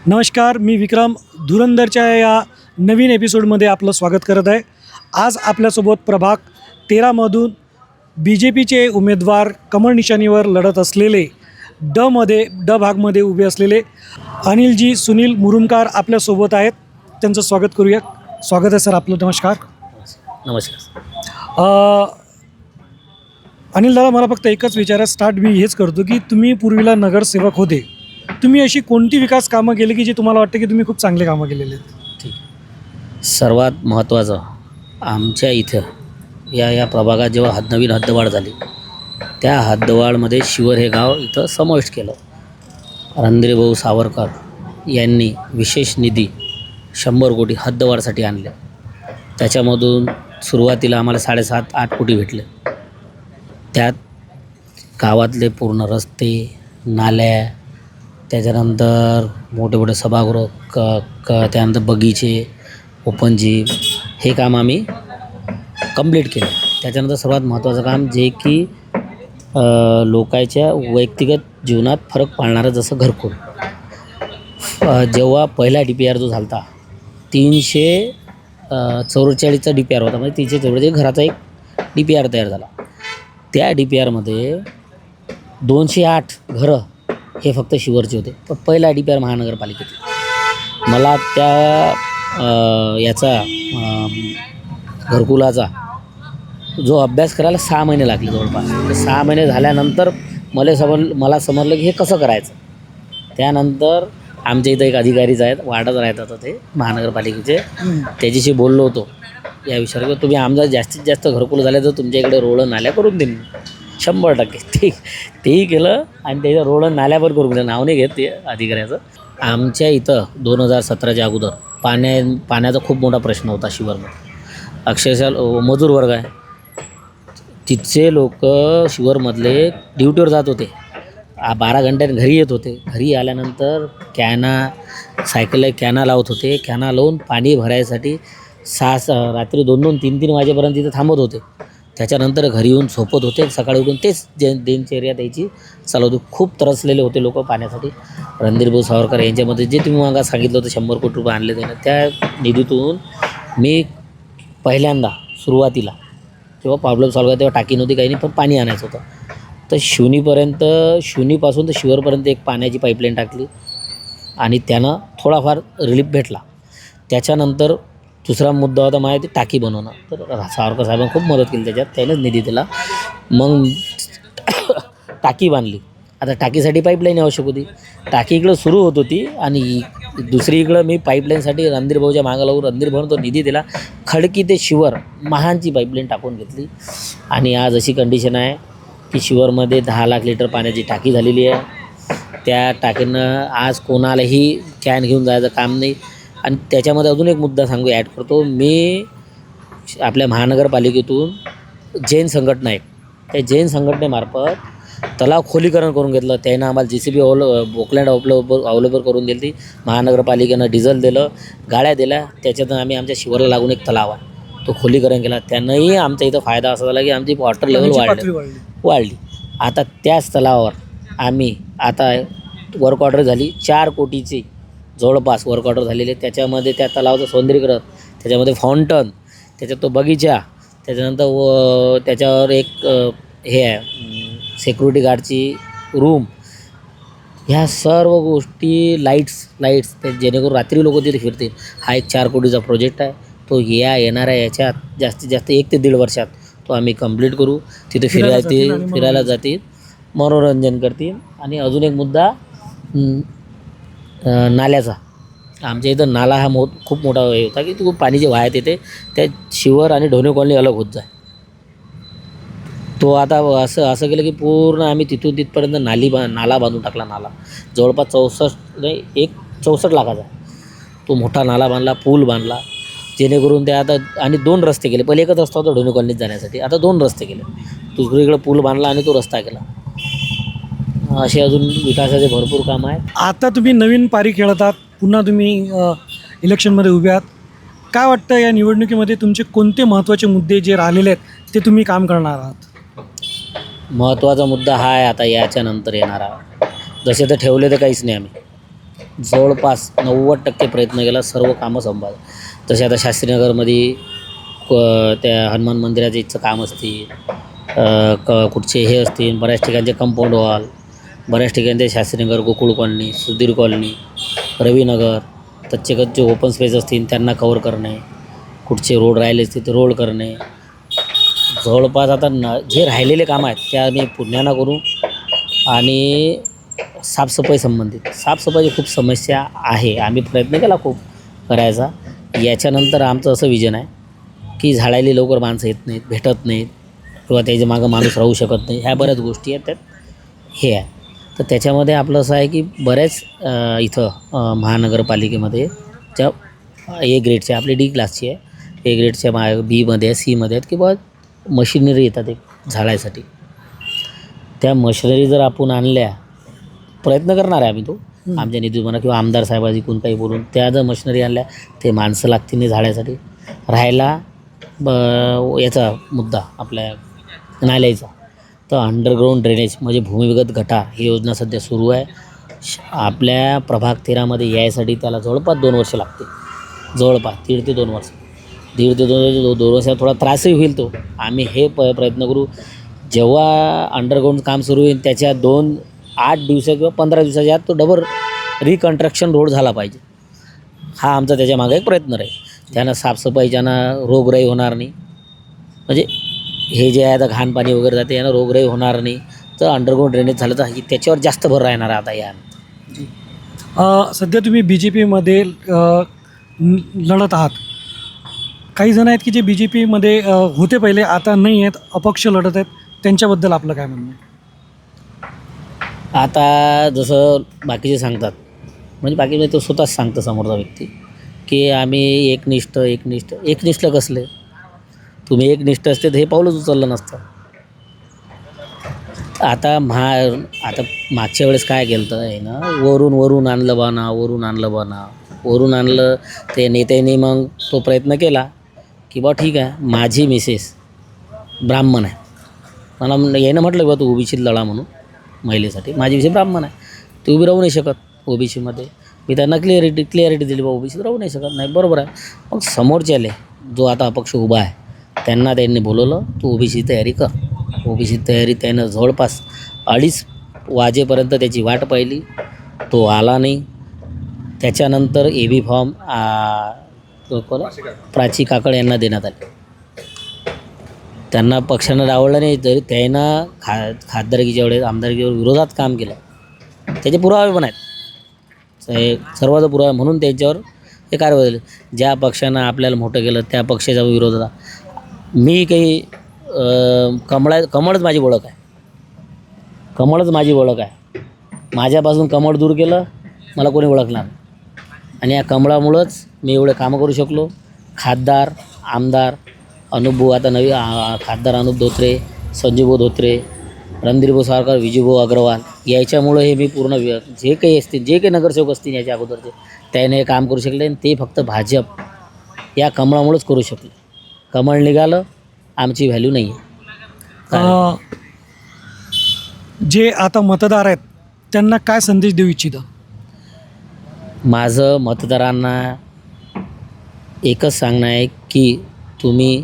नमस्कार, मी विक्रम धुरंधरच्या या नवीन एपिसोडमध्ये आपलं स्वागत करत आहे. आज आपल्यासोबत प्रभाग 13मधून BJPचे उमेदवार कमळ निशाणीवर लढत असलेले ड भागमध्ये उभे असलेले अनिलजी सुनील मुरुमकार आपल्यासोबत आहेत. त्यांचं स्वागत करूया. स्वागत आहे सर आपलं. नमस्कार. नमस्कार. अनिल दादा, मला फक्त एकच विचारायचं स्टार्ट मी हेच करतो की तुम्ही पूर्वीला नगरसेवक होते. तुम्ही अशी कोणती विकास कामं केली की जे तुम्हाला वाटतं की तुम्ही खूप चांगले कामं केलेले आहेत? ठीक. सर्वात महत्त्वाचं आमच्या इथं या प्रभागात जेव्हा नवीन हद्दवाढ झाली, त्या हद्दवाढमध्ये शिवर हे गाव इथं समाविष्ट केलं. रणधीरभाऊ सावरकर यांनी विशेष निधी 100 कोटी हद्दवाढसाठी आणले. त्याच्यामधून सुरुवातीला आम्हाला 7.5-8 कोटी भेटले. त्यात गावातले पूर्ण रस्ते, नाल्या, त्याच्यानंतर मोठे मोठे सभागृह, त्यानंतर बगीचे, ओपन जिम, हे काम आम्ही कंप्लीट केलं. त्याच्यानंतर सर्वात महत्त्वाचं काम जे की लोकांच्या व्यक्तिगत जीवनात फरक पाडणारं, जसं घरकुल. जेव्हा पहिला DPR जो झाला होता 344चा DPR होता, म्हणजे 344 घराचा एक DPR तयार झाला. त्या DPRमध्ये 208 घरं हे फक्त शिवरचे होते. पण पहिला DPR महानगरपालिकेत मला त्या याचा घरकुलाचा जो अभ्यास करायला 6 महिने लागले जवळपास. तर 6 महिने झाल्यानंतर मला समजलं की हे कसं करायचं. त्यानंतर आमच्या इथं एक अधिकारीच आहेत, वार्डात राहतात ते महानगरपालिकेचे, त्याच्याशी बोललो होतो या विषयावर. तुम्ही आमचा जास्तीत जास्त घरकुल झाले तर तुमच्या इकडे रोड नाल्या करून देईन 100%. ठीक, तेही केलं आणि त्याचं रोड नाल्यावर करून दिलं. नाव नाही घेत ते अधिकाऱ्याचं. आमच्या इथं 2017च्या अगोदर पाण्याचा खूप मोठा प्रश्न होता शिवरमध्ये. अक्षरशः मजूर वर्ग आहे तिथचे लोक शिवरमधले ड्युटीवर जात होते, 12 घंट्याने घरी येत होते. घरी आल्यानंतर सायकलला कॅना लावत होते. कॅना लावून पाणी भरायसाठी रात्री 2-2, 3-3 वाजेपर्यंत तिथं थांबत होते. त्याच्यानंतर घरी येऊन झोपत होते. सकाळी उठून तेच दिनचर्या द्यायची चालवतो. खूप त्रसलेले होते लोक पाण्यासाठी. रणधीरभाऊ सावरकर यांच्यामध्ये जे तुम्ही मला सांगितलं होतं 100 कोटी रुपये आणले त्यानं, त्या निधीतून मी पहिल्यांदा सुरुवातीला जेव्हा प्रॉब्लेम सॉल्व्ह केला तेव्हा टाकी नव्हती, काही नाही, पण पाणी आणायचं होतं. तर शिवनीपासून तर शिवरपर्यंत एक पाण्याची पाईपलाईन टाकली आणि त्यानं थोडाफार रिलीफ भेटला. त्याच्यानंतर दुसरा मुद्दा होता माझ्या, ती टाकी बनवणं. तर सावरकर साहेबांनी खूप मदत केली त्याच्यात, त्यानंच निधी दिला. मग टाकी बांधली. आता टाकीसाठी पाईपलाईन आवश्यक होती. टाकी इकडं सुरू होत होती आणि दुसरी इकडं मी पाईपलाईनसाठी रणधीरभाऊच्या मागं लावून रणधीरभाऊनं तो निधी दिला. खडकी ते शिवर महानची पाईपलाईन टाकून घेतली. आणि आज अशी कंडिशन आहे की शिवरमध्ये 10 लाख लिटर पाण्याची टाकी झालेली आहे. त्या टाकीनं आज कोणालाही कॅन घेऊन जायचं काम नाही. आणि त्याच्यामध्ये अजून एक मुद्दा ॲड करतो. मी आपल्या महानगरपालिकेतून जैन संघटना आहे, त्या जैन संघटनेमार्फत तलाव खोलीकरण करून घेतलं. त्यानं आम्हाला JCB बोकलँड अवेलेबल करून दिली ती. महानगरपालिकेनं डिझेल दिलं, गाड्या दिल्या. त्याच्यातून आम्ही आमच्या शिवरला लागून एक तलाव आहे, तो खोलीकरण केला. त्यानंही आमच्या इथं फायदा असा झाला की आमची वॉटर लेवल वाढली. आता त्याच तलावावर आम्ही आता वर्क ऑर्डर झाली 4 कोटीची जवळपास वर्क ऑर्डर झालेले. त्याच्यामध्ये त्या तलावाचं सौंदर्यीकरण, त्याच्यामध्ये फाउंटन, त्याच्यात तो बगीचा, त्याच्यानंतर त्याच्यावर एक हे आहे सिक्युरिटी गार्डची रूम, ह्या सर्व गोष्टी, लाईट्स ते जेणेकरून रात्री लोक तिथे फिरतील. हा एक 4 कोटीचा प्रोजेक्ट आहे. तो येणाऱ्या याच्यात जास्तीत जास्त 1 ते 1.5 वर्षात तो आम्ही कंप्लीट करू. तिथे फिरायला जातील, मनोरंजन करतील. आणि अजून एक मुद्दा नाल्याचा. आमच्या इथं नाला हा खूप मोठा हे होता की तो पाणी जे वाहत येते त्या शिवर आणि ढोणे कॉलनी अलग होत जाय. तो आता असं केलं की पूर्ण आम्ही तिथून तिथपर्यंत नाला बांधून टाकला. नाला जवळपास 64 लाखाचा. तो मोठा नाला बांधला, पूल बांधला, जेणेकरून ते आता आणि 2 रस्ते केले. पहिले एकच रस्ता होता ढोणे कॉलनीत जाण्यासाठी, आता 2 रस्ते केले. दुसरीकडे पूल बांधला आणि तो रस्ता केला. असे अजून विकासाचे भरपूर काम आहे. आता तुम्ही नवीन पारी खेळत आहात, पुन्हा तुम्ही इलेक्शनमध्ये उभे आहात. काय वाटतं या निवडणुकीमध्ये तुमचे कोणते महत्त्वाचे मुद्दे जे राहिलेले आहेत ते तुम्ही काम करणार आहात? महत्त्वाचा मुद्दा हा आहे आता याच्यानंतर येणारा. जसे तर ठेवले तर काहीच नाही आम्ही. जवळपास 90% प्रयत्न केला, सर्व कामं संभाळ. तसे आता शास्त्रीनगरमध्ये त्या हनुमान मंदिराचे इथचं काम असतील, कुठचे हे असतील, बऱ्याच ठिकाणचे कंपाऊंड वॉल, बऱ्याच ठिकाणचे शास्त्रीनगर, गोकुळ कॉलनी, सुधीर कॉलनी, रविनगर, कच्चे ओपन स्पेस असतील त्यांना कवर करणे, कुठचे रोड राहिले असतील ते रोड करणे. जवळपास आता जे राहिलेले कामं आहेत त्या आम्ही पुण्यानं करू. आणि साफसफाई संबंधित साफसफाईची खूप समस्या आहे. आम्ही प्रयत्न केला खूप करायचा. याच्यानंतर आमचं असं विजन आहे की झाडायला लवकर माणसं येत नाहीत, भेटत नाहीत किंवा त्याच्या मागं माणूस राहू शकत नाही. ह्या बऱ्याच गोष्टी आहेत त्यात हे आहे. तर त्याच्यामध्ये आपलं असं आहे की बऱ्याच इथं महानगरपालिकेमध्ये ज्या ए ग्रेडच्या आपली डी क्लासची आहे, ए ग्रेडच्या बीमध्ये सीमध्ये आहेत किंवा मशिनरी येतात एक झाडायसाठी. त्या मशिनरी जर आपण आणल्या, प्रयत्न करणार आहे आम्ही तो आमच्या निधीमना किंवा आमदार साहेबाजी कोण काही बोलून, त्या जर मशिनरी आणल्या ते माणसं लागतील नाही झाडायसाठी. राहायला याचा मुद्दा आपल्या नाल्याचा, तर अंडरग्राऊंड ड्रेनेज म्हणजे भूमिगत गटार ही योजना सध्या सुरू आहे. आपल्या प्रभाग 13मध्ये यायसाठी त्याला जवळपास 2 वर्ष लागते, जवळपास 1.5 ते 2 वर्ष. 1.5 ते 2 वर्षात थोडा त्रासही होईल तो. आम्ही हे प्रयत्न करू. जेव्हा अंडरग्राऊंड काम सुरू होईल त्याच्या 8 दिवसा किंवा 15 दिवसाच्या आत तो डबल रिकन्स्ट्रक्शन रोड झाला पाहिजे. हा आमचा त्याच्यामागे एक प्रयत्न राहील. त्यानं साफसफाईच्यानं रोगराई होणार नाही. म्हणजे हे जे आहे आता घाण पाणी वगैरे जाते यानं रोगराई होणार नाही. तर अंडरग्राऊंड ड्रेनेज झालं तर त्याच्यावर जास्त भर राहणार आता या. सध्या तुम्ही BJPमध्ये लढत आहात. काही जण आहेत की जे BJPमध्ये होते पहिले, आता नाही आहेत, अपक्ष लढत आहेत, त्यांच्याबद्दल आपलं काय म्हणणं आहे? आता जसं बाकीचे सांगतात, म्हणजे बाकी तो स्वतःच सांगतं समोरचा व्यक्ती की आम्ही एकनिष्ठ कसले. तुम्ही एकनिष्ठ असते तर हे पाऊलच उचललं नसतं. आता मागच्या वेळेस काय केलं तर आहे ना, वरून आणलं आणलं ते नेत्यांनी. मग तो प्रयत्न केला की बा ठीक आहे, माझी मिसेस ब्राह्मण आहे, मला यानं म्हटलं की बा तू ओबीसीत लढा म्हणून महिलेसाठी. माझी विषय ब्राह्मण आहे, ती उभी राहू नाही शकत ओबीसीमध्ये. मी त्यांना क्लिअरिटी दिली, बा ओबीसीत राहू नाही शकत. नाही, बरोबर आहे. मग समोरच्याले जो आता अपक्ष उभा आहे त्यांनी बोलवलं, तू ओबीसी तयारी कर. ओबीसी तयारी त्यानं जवळपास 2:30 वाजेपर्यंत त्याची वाट पाहिली, तो आला नाही. त्याच्यानंतर AB फॉर्म प्राची काकड यांना देण्यात आले. त्यांना पक्षानं डावळलं नाही, तरी त्यानं खासदारकीच्या वेळेस आमदारकीवर विरोधात काम केलं. त्याचे पुरावे पण आहेत, सर्वांचा पुरावा, म्हणून त्यांच्यावर हे कारवाई झाली. ज्या पक्षानं आपल्याला मोठं केलं त्या पक्षाचा विरोध होता. मी काही कमळच माझी ओळख आहे. माझ्यापासून कमळ दूर केलं, मला कोणी ओळखणार नाही. आणि या कमळामुळंच मी एवढे कामं करू शकलो. खासदार, आमदार अनुपभाऊ, आता नवी खासदार अनुप धोत्रे, संजीवभाऊ धोत्रे, रणधीरभाऊ सावरकर, विजूभाऊ अग्रवाल, याच्यामुळं हे मी पूर्ण जे काही नगरसेवक असतील याच्या अगोदरचे, त्याने हे काम करू शकले. आणि ते फक्त भाजप या कमळामुळंच करू शकले. कमळ निघालं, आमची व्हॅल्यू नाही आहे. जे आता मतदार आहेत त्यांना काय संदेश देऊ इच्छिता? माझं मतदारांना एकच सांगणं आहे की तुम्ही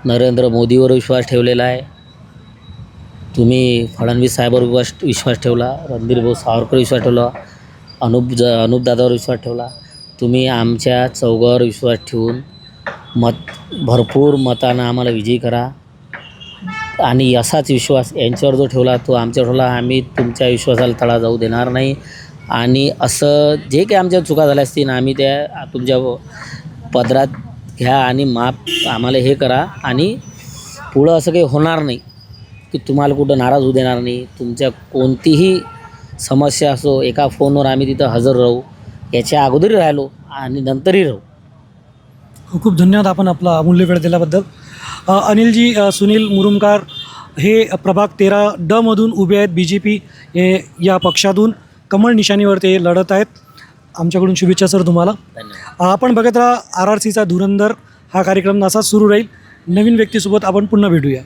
नरेंद्र मोदीवर विश्वास ठेवलेला आहे, तुम्ही फडणवीस साहेबांवर विश्वास ठेवला, रणधीरभाऊ सावरकर विश्वास ठेवला, अनुपदादावर विश्वास ठेवला. तुम्ही आमच्या चौघावर विश्वास ठेवून भरपूर मतानं आम्हाला विजयी करा. आणि असाच विश्वास यांच्यावर जो ठेवला तो आमच्यावर ठेवला. आम्ही तुमच्या विश्वासाला तडा जाऊ देणार नाही. आणि असं जे काही आमच्या चुका झाल्या असतील आम्ही त्या तुमच्या पदरात घ्या आणि माफ आम्हाला हे करा. आणि पुढं असं काही होणार नाही की तुम्हाला कुठं नाराज होऊ देणार नाही. तुमच्या कोणतीही समस्या असो, एका फोनवर आम्ही तिथं हजर राहू. याच्या अगोदरही राहिलो आणि नंतरही राहू. खूप धन्यवाद आपण आपला अमूल्य वेळ दिल्याबद्दल. अनिलजी, सुनील मुरुमकर हे प्रभाग 13D मधून उभे आहेत. BJP या पक्षातून कमळ निशाणीवर ते लढत आहेत. आमच्याकडून शुभेच्छा सर तुम्हाला. आपण बघत राहा RRCचा धुरंधर. हा कार्यक्रम असाच सुरू राहील. नवीन व्यक्तीसोबत आपण पुन्हा भेटूया.